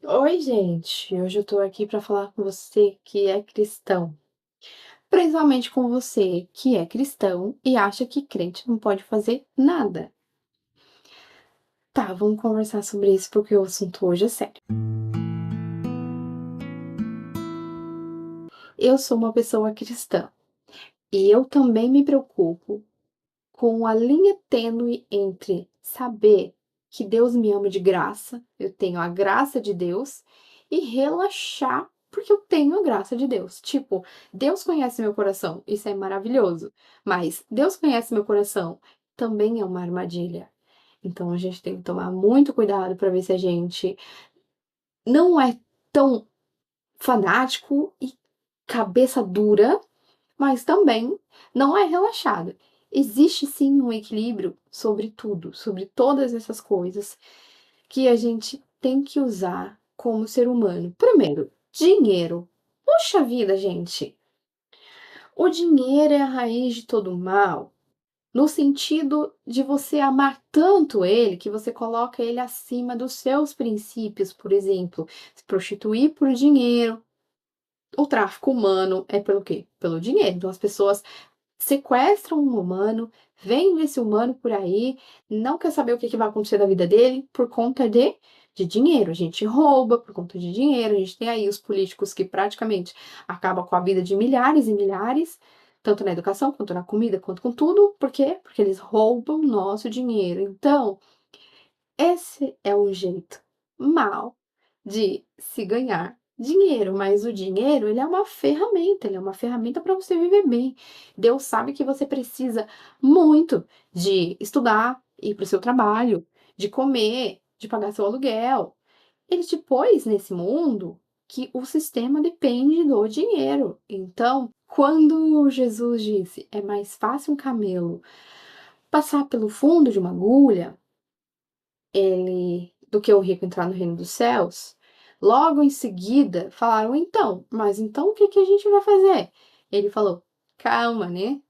Oi, gente. Hoje eu tô aqui para falar com você que é cristão. Principalmente com você que é cristão e acha que crente não pode fazer nada. Tá, vamos conversar sobre isso porque o assunto hoje é sério. Eu sou uma pessoa cristã e eu também me preocupo com a linha tênue entre saber que Deus me ama de graça, eu tenho a graça de Deus, e relaxar porque eu tenho a graça de Deus. Tipo, Deus conhece meu coração, isso é maravilhoso, mas Deus conhece meu coração também é uma armadilha. Então a gente tem que tomar muito cuidado para ver se a gente não é tão fanático e cabeça dura, mas também não é relaxado. Existe sim um equilíbrio sobre tudo, sobre todas essas coisas que a gente tem que usar como ser humano. Primeiro, dinheiro. Puxa vida, gente. O dinheiro é a raiz de todo mal, no sentido de você amar tanto ele que você coloca ele acima dos seus princípios, por exemplo, se prostituir por dinheiro. O tráfico humano é pelo quê? Pelo dinheiro. Então as pessoas sequestram um humano, vende esse humano por aí, não quer saber o que vai acontecer da vida dele por conta de dinheiro. A gente rouba por conta de dinheiro, a gente tem aí os políticos que praticamente acabam com a vida de milhares e milhares, tanto na educação, quanto na comida, quanto com tudo. Por quê? Porque eles roubam nosso dinheiro. Então, esse é o jeito mal de se ganhar dinheiro, mas o dinheiro, ele é uma ferramenta para você viver bem. Deus sabe que você precisa muito de estudar, ir para o seu trabalho, de comer, de pagar seu aluguel. Ele te pôs nesse mundo que o sistema depende do dinheiro. Então, quando Jesus disse: "É mais fácil um camelo passar pelo fundo de uma agulha", ele do que o rico entrar no reino dos céus, logo em seguida falaram: então o que que a gente vai fazer?" Ele falou: "Calma, né?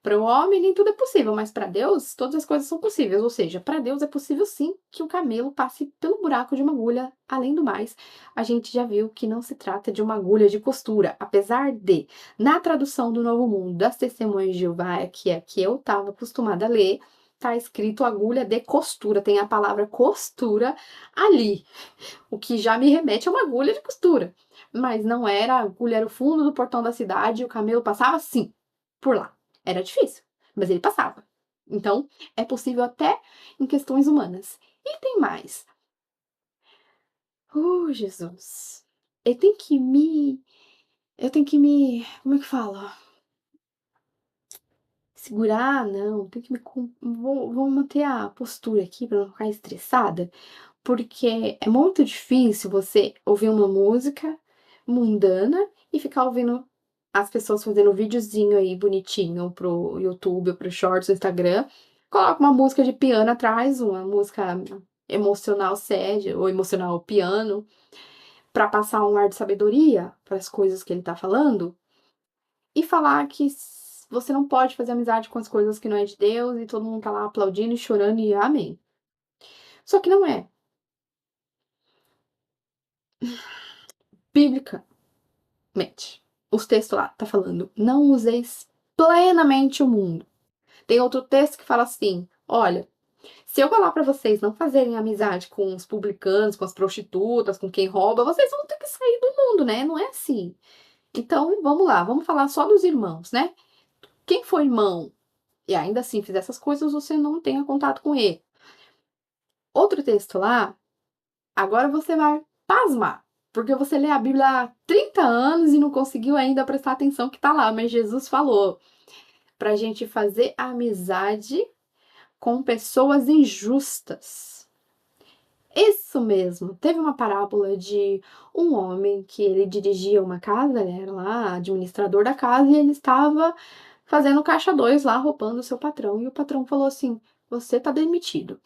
Para o homem nem tudo é possível, mas para Deus todas as coisas são possíveis." Ou seja, para Deus é possível sim que o camelo passe pelo buraco de uma agulha. Além do mais, a gente já viu que não se trata de uma agulha de costura, apesar de, na tradução do Novo Mundo das Testemunhas de Jeová, que é a que eu estava acostumada a ler, tá escrito agulha de costura, tem a palavra costura ali, o que já me remete a uma agulha de costura. Mas não era, a agulha era o fundo do portão da cidade e o camelo passava sim, por lá. Era difícil, mas ele passava. Então, é possível até em questões humanas. E tem mais. Jesus. Eu tenho que me. Eu tenho que me. Como é que fala? Segurar, não. Tenho que me. Vou manter a postura aqui para não ficar estressada. Porque é muito difícil você ouvir uma música mundana e ficar ouvindo as pessoas fazendo videozinho aí bonitinho pro YouTube ou pro Shorts do Instagram. Coloca uma música de piano atrás, uma música emocional séria ou emocional piano, para passar um ar de sabedoria para as coisas que ele tá falando e falar que você não pode fazer amizade com as coisas que não é de Deus e todo mundo tá lá aplaudindo e chorando e amém. Só que não é. Bíblica mente. Os textos lá tá falando: "Não useis plenamente o mundo". Tem outro texto que fala assim: "Olha, se eu falar para vocês não fazerem amizade com os publicanos, com as prostitutas, com quem rouba, vocês vão ter que sair do mundo, né?" Não é assim. Então, vamos lá, vamos falar só dos irmãos, né? Quem for irmão e ainda assim fizer essas coisas, você não tenha contato com ele. Outro texto lá, agora você vai pasmar, porque você lê a Bíblia há 30 anos e não conseguiu ainda prestar atenção que tá lá, mas Jesus falou para a gente fazer amizade com pessoas injustas. Isso mesmo. Teve uma parábola de um homem que ele dirigia uma casa, ele era lá administrador da casa e ele estava fazendo caixa 2 lá, roubando o seu patrão. E o patrão falou assim: "Você tá demitido."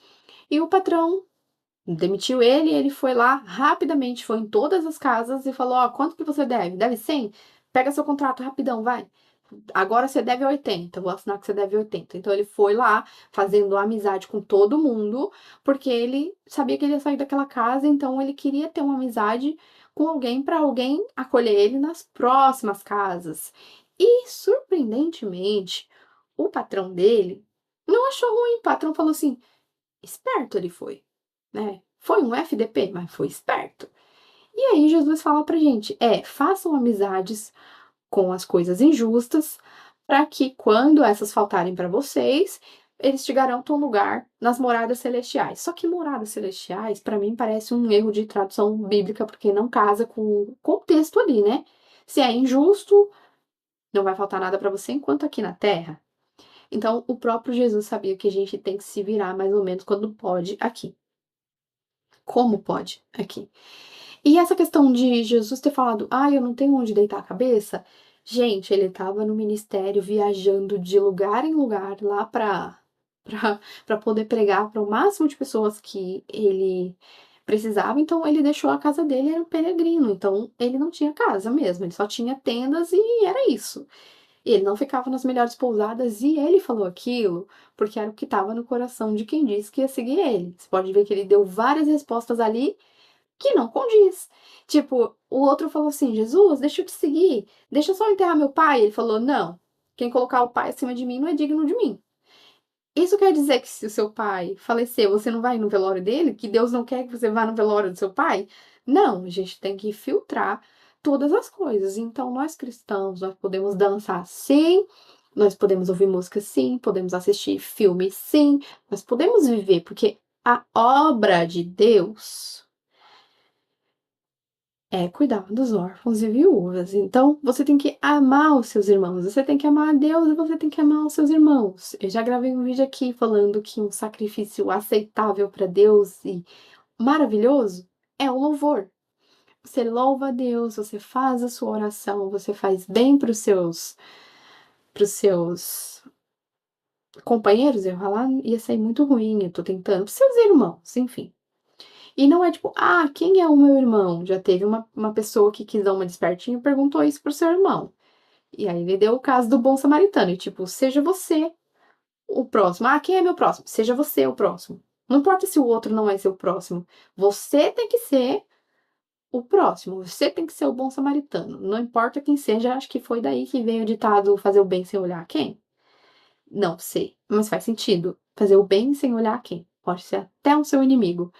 E o patrão demitiu ele, e ele foi lá rapidamente, foi em todas as casas e falou: "Ó, quanto que você deve? Deve 100? Pega seu contrato rapidão, vai." agora você deve 80, vou assinar que você deve 80. Então ele foi lá fazendo amizade com todo mundo, porque ele sabia que ele ia sair daquela casa, então ele queria ter uma amizade com alguém para alguém acolher ele nas próximas casas. E surpreendentemente, o patrão dele não achou ruim. O patrão falou assim: esperto ele foi, né? Foi um FDP, mas foi esperto. E aí Jesus fala pra gente: façam amizades com as coisas injustas, para que quando essas faltarem para vocês, eles te garantam um lugar nas moradas celestiais. Só que moradas celestiais, para mim, parece um erro de tradução bíblica, porque não casa com o contexto ali, né? Se é injusto, não vai faltar nada para você enquanto aqui na terra. Então, o próprio Jesus sabia que a gente tem que se virar mais ou menos quando pode aqui. Como pode aqui. E essa questão de Jesus ter falado: eu não tenho onde deitar a cabeça. Gente, ele estava no ministério viajando de lugar em lugar lá para poder pregar para o máximo de pessoas que ele precisava. Então ele deixou a casa dele, era um peregrino, então ele não tinha casa mesmo, ele só tinha tendas e era isso. Ele não ficava nas melhores pousadas e ele falou aquilo porque era o que estava no coração de quem disse que ia seguir ele. Você pode ver que ele deu várias respostas ali que não condiz. Tipo, o outro falou assim: Jesus, deixa eu te seguir, deixa eu só enterrar meu pai. Ele falou: não, quem colocar o pai acima de mim não é digno de mim. Isso quer dizer que se o seu pai faleceu, você não vai no velório dele? Que Deus não quer que você vá no velório do seu pai? Não, a gente tem que filtrar todas as coisas. Então, nós cristãos, nós podemos dançar sim, nós podemos ouvir música sim, podemos assistir filme sim, nós podemos viver, porque a obra de Deus é cuidar dos órfãos e viúvas. Então, você tem que amar os seus irmãos, você tem que amar a Deus e você tem que amar os seus irmãos. Eu já gravei um vídeo aqui falando que um sacrifício aceitável para Deus e maravilhoso é o louvor. Você louva a Deus, você faz a sua oração, você faz bem para os seus companheiros. Eu ia falar, ia sair muito ruim, eu tô tentando, para seus irmãos, enfim. E não é tipo: quem é o meu irmão? Já teve uma pessoa que quis dar uma despertinha e perguntou isso pro seu irmão. E aí ele deu o caso do bom samaritano. E tipo, seja você o próximo. Quem é meu próximo? Seja você o próximo. Não importa se o outro não é seu próximo. Você tem que ser o próximo. Você tem que ser o bom samaritano. Não importa quem seja, acho que foi daí que veio o ditado fazer o bem sem olhar quem. Não sei, mas faz sentido. Fazer o bem sem olhar quem. Pode ser até o seu inimigo.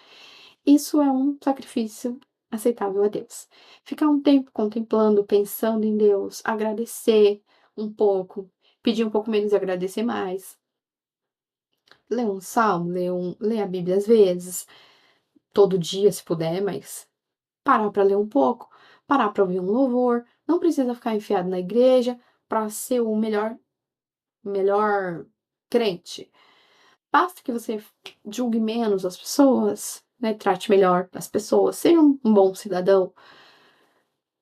Isso é um sacrifício aceitável a Deus. Ficar um tempo contemplando, pensando em Deus, agradecer um pouco, pedir um pouco menos e agradecer mais. Ler um salmo, ler a Bíblia às vezes, todo dia se puder, mas parar para ler um pouco, parar para ouvir um louvor. Não precisa ficar enfiado na igreja para ser o melhor crente. Basta que você julgue menos as pessoas, né? Trate melhor as pessoas, seja um bom cidadão.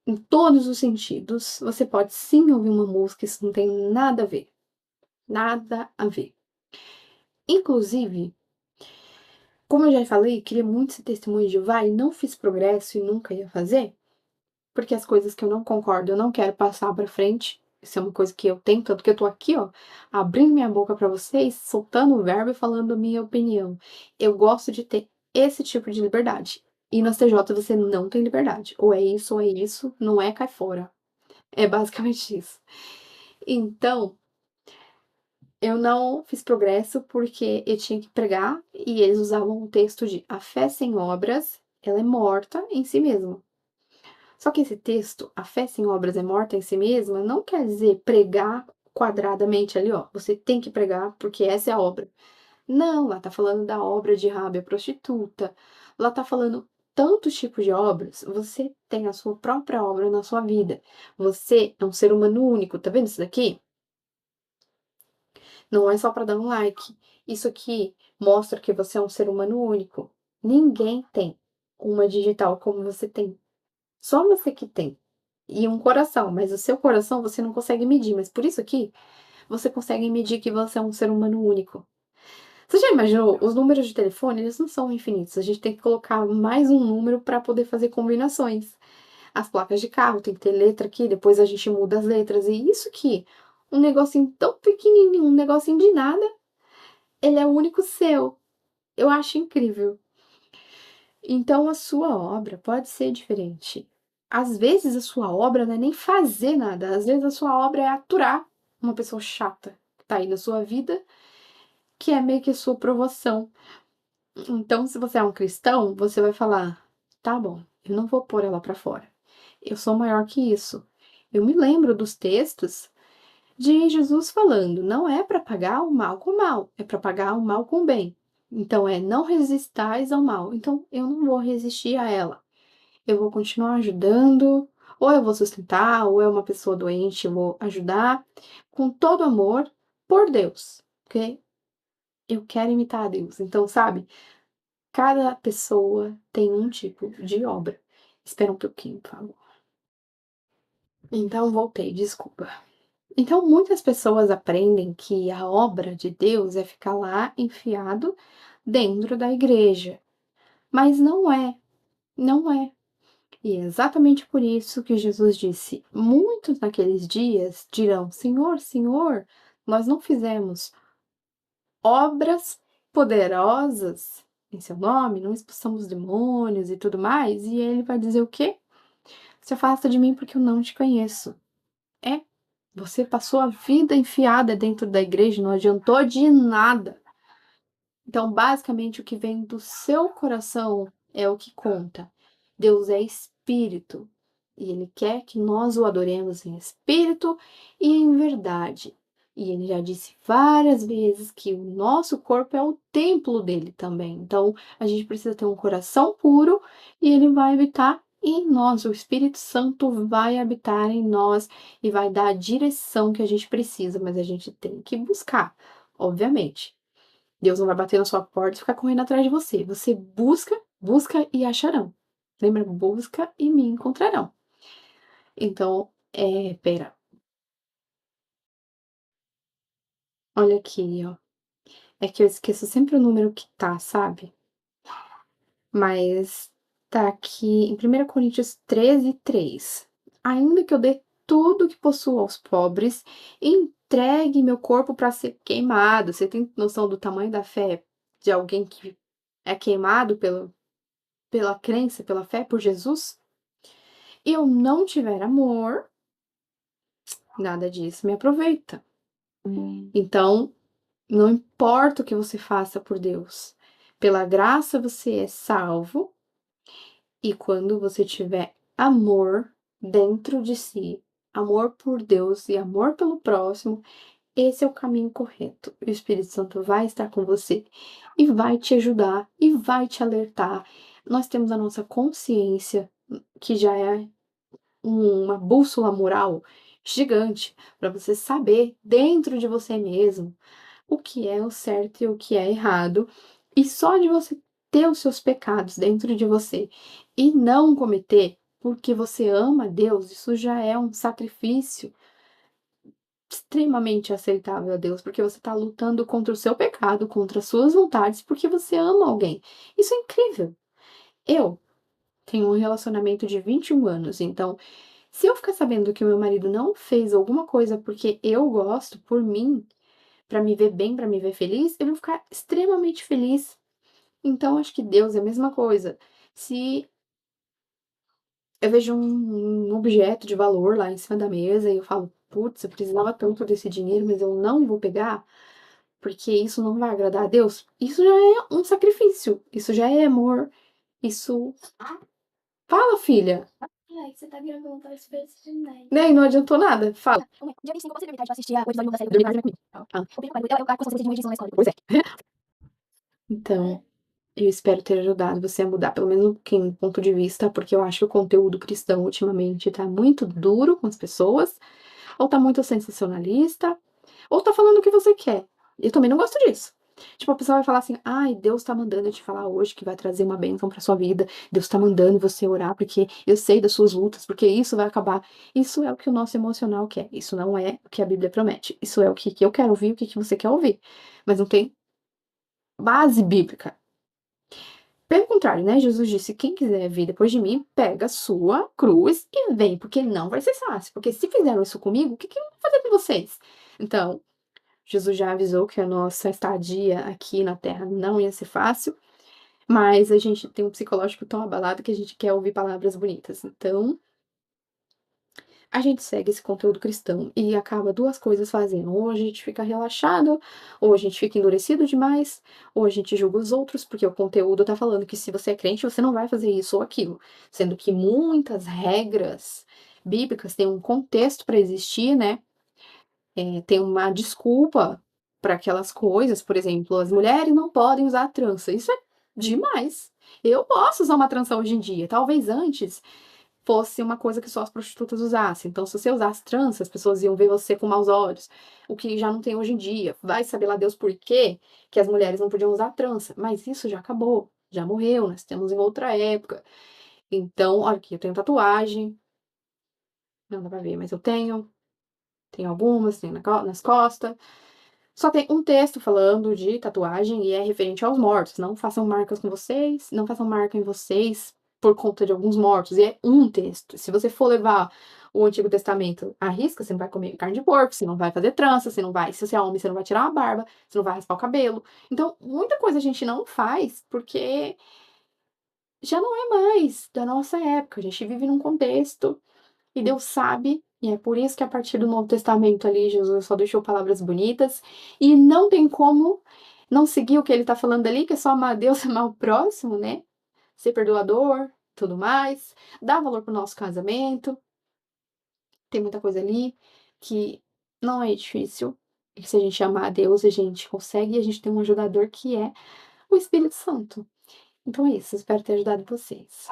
Em todos os sentidos, você pode sim ouvir uma música, isso não tem nada a ver. Nada a ver. Inclusive, como eu já falei, queria muito ser testemunho de Jeová e não fiz progresso e nunca ia fazer, porque as coisas que eu não concordo, eu não quero passar pra frente. Isso é uma coisa que eu tenho, tanto que eu tô aqui, ó, abrindo minha boca pra vocês, soltando o verbo e falando a minha opinião. Eu gosto de ter esse tipo de liberdade. E no STJ você não tem liberdade. Ou é isso, não é, cai fora. É basicamente isso. Então, eu não fiz progresso porque eu tinha que pregar e eles usavam o texto de a fé sem obras, ela é morta em si mesma. Só que esse texto, a fé sem obras é morta em si mesma, não quer dizer pregar quadradamente ali, ó. Você tem que pregar porque essa é a obra. Não, lá tá falando da obra de Rabi a prostituta. Lá tá falando tantos tipos de obras. Você tem a sua própria obra na sua vida. Você é um ser humano único, tá vendo isso daqui? Não é só para dar um like. Isso aqui mostra que você é um ser humano único. Ninguém tem uma digital como você tem. Só você que tem. E um coração, mas o seu coração você não consegue medir. Mas por isso aqui, você consegue medir que você é um ser humano único. Você já imaginou? Os números de telefone, eles não são infinitos. A gente tem que colocar mais um número para poder fazer combinações. As placas de carro tem que ter letra aqui, depois a gente muda as letras. E isso aqui, um negocinho tão pequenininho, um negocinho de nada, ele é o único seu. Eu acho incrível. Então a sua obra pode ser diferente. Às vezes a sua obra não é nem fazer nada, às vezes a sua obra é aturar uma pessoa chata que tá aí na sua vida, que é meio que a sua provação. Então, se você é um cristão, você vai falar: "Tá bom, eu não vou pôr ela pra fora. Eu sou maior que isso". Eu me lembro dos textos de Jesus falando: "Não é para pagar o mal com o mal, é para pagar o mal com o bem". Então é: "Não resistais ao mal". Então eu não vou resistir a ela. Eu vou continuar ajudando, ou eu vou sustentar, ou é uma pessoa doente, eu vou ajudar com todo amor por Deus, porque eu quero imitar a Deus. Então, sabe, cada pessoa tem um tipo de obra. Espera um pouquinho, por favor. Então, voltei, desculpa. Então, muitas pessoas aprendem que a obra de Deus é ficar lá enfiado dentro da igreja, mas não é, não é. E é exatamente por isso que Jesus disse: Muitos naqueles dias dirão: Senhor, Senhor, nós não fizemos obras poderosas em seu nome, não expulsamos demônios e tudo mais. E ele vai dizer o quê? Se afasta de mim porque eu não te conheço. É, você passou a vida enfiada dentro da igreja, não adiantou de nada. Então, basicamente, o que vem do seu coração é o que conta. Deus é espírito e ele quer que nós o adoremos em espírito e em verdade. E ele já disse várias vezes que o nosso corpo é o templo dele também. Então, a gente precisa ter um coração puro e ele vai habitar em nós. O Espírito Santo vai habitar em nós e vai dar a direção que a gente precisa, mas a gente tem que buscar, obviamente. Deus não vai bater na sua porta e ficar correndo atrás de você. Você busca, busca e acharão. Lembra? Busca e me encontrarão. Então, pera. Olha aqui, ó. É que eu esqueço sempre o número que tá, sabe? Mas tá aqui em 1 Coríntios 13:3. Ainda que eu dê tudo que possuo aos pobres, entregue meu corpo para ser queimado. Você tem noção do tamanho da fé de alguém que é queimado pela crença, pela fé por Jesus? Eu não tiver amor, nada disso me aproveita. Então, não importa o que você faça por Deus, pela graça você é salvo, e quando você tiver amor dentro de si, amor por Deus e amor pelo próximo, esse é o caminho correto. O Espírito Santo vai estar com você e vai te ajudar e vai te alertar. Nós temos a nossa consciência, que já é uma bússola moral gigante para você saber dentro de você mesmo o que é o certo e o que é errado. E só de você ter os seus pecados dentro de você e não cometer, porque você ama Deus, isso já é um sacrifício extremamente aceitável a Deus, porque você está lutando contra o seu pecado, contra as suas vontades, porque você ama alguém. Isso é incrível. Eu tenho um relacionamento de 21 anos, então se eu ficar sabendo que o meu marido não fez alguma coisa porque eu gosto, por mim, pra me ver bem, pra me ver feliz, eu vou ficar extremamente feliz. Então, acho que Deus é a mesma coisa. Se eu vejo um objeto de valor lá em cima da mesa e eu falo, putz, eu precisava tanto desse dinheiro, mas eu não vou pegar, porque isso não vai agradar a Deus, isso já é um sacrifício, isso já é amor, isso. Fala, filha! Ai, você tá gravando tá espécie de neve. Nem, não adiantou nada. Fala. Dia 25, você teve vontade de assistir o episódio 1 da série Dormir mais comigo. O Pico Pariu. Eu costumo assistir de uma edição na escola. Pois é. Então, eu espero ter ajudado você a mudar pelo menos um pouquinho o ponto de vista, porque eu acho que o conteúdo cristão ultimamente tá muito duro com as pessoas, ou tá muito sensacionalista, ou tá falando o que você quer. Eu também não gosto disso. Tipo, a pessoa vai falar assim: ai, Deus tá mandando eu te falar hoje que vai trazer uma bênção pra sua vida. Deus tá mandando você orar porque eu sei das suas lutas, porque isso vai acabar. Isso é o que o nosso emocional quer. Isso não é o que a Bíblia promete. Isso é o que eu quero ouvir, o que você quer ouvir. Mas não tem base bíblica. Pelo contrário, né, Jesus disse: "Quem quiser vir depois de mim, pega a sua cruz e vem", porque não vai ser fácil, porque se fizeram isso comigo, o que que eu vou fazer com vocês? Então, Jesus já avisou que a nossa estadia aqui na terra não ia ser fácil, mas a gente tem um psicológico tão abalado que a gente quer ouvir palavras bonitas. Então, a gente segue esse conteúdo cristão e acaba 2 coisas fazendo: ou a gente fica relaxado, ou a gente fica endurecido demais, ou a gente julga os outros, porque o conteúdo tá falando que se você é crente, você não vai fazer isso ou aquilo, sendo que muitas regras bíblicas têm um contexto para existir, né, tem uma desculpa para aquelas coisas, por exemplo, as mulheres não podem usar trança, isso é demais. Eu posso usar uma trança hoje em dia, talvez antes fosse uma coisa que só as prostitutas usassem. Então, se você usasse trança, as pessoas iam ver você com maus olhos, o que já não tem hoje em dia. Vai saber lá Deus por quê que as mulheres não podiam usar trança, mas isso já acabou, já morreu, nós temos em outra época. Então, olha aqui, eu tenho tatuagem, não dá pra ver, mas eu tenho algumas, tenho nas costas. Só tem um texto falando de tatuagem e é referente aos mortos. Não façam marcas com vocês, não façam marca em vocês por conta de alguns mortos. E é um texto. Se você for levar o Antigo Testamento à risca, você não vai comer carne de porco, você não vai fazer trança, você não vai, se você é homem, você não vai tirar a barba, você não vai raspar o cabelo. Então, muita coisa a gente não faz porque já não é mais da nossa época. A gente vive num contexto e Deus sabe, e é por isso que a partir do Novo Testamento ali, Jesus só deixou palavras bonitas, e não tem como não seguir o que ele tá falando ali, que é só amar a Deus, amar o próximo, né? Ser perdoador, tudo mais, dar valor pro nosso casamento, tem muita coisa ali que não é difícil, e que se a gente amar a Deus, a gente consegue, e a gente tem um ajudador que é o Espírito Santo. Então é isso, espero ter ajudado vocês.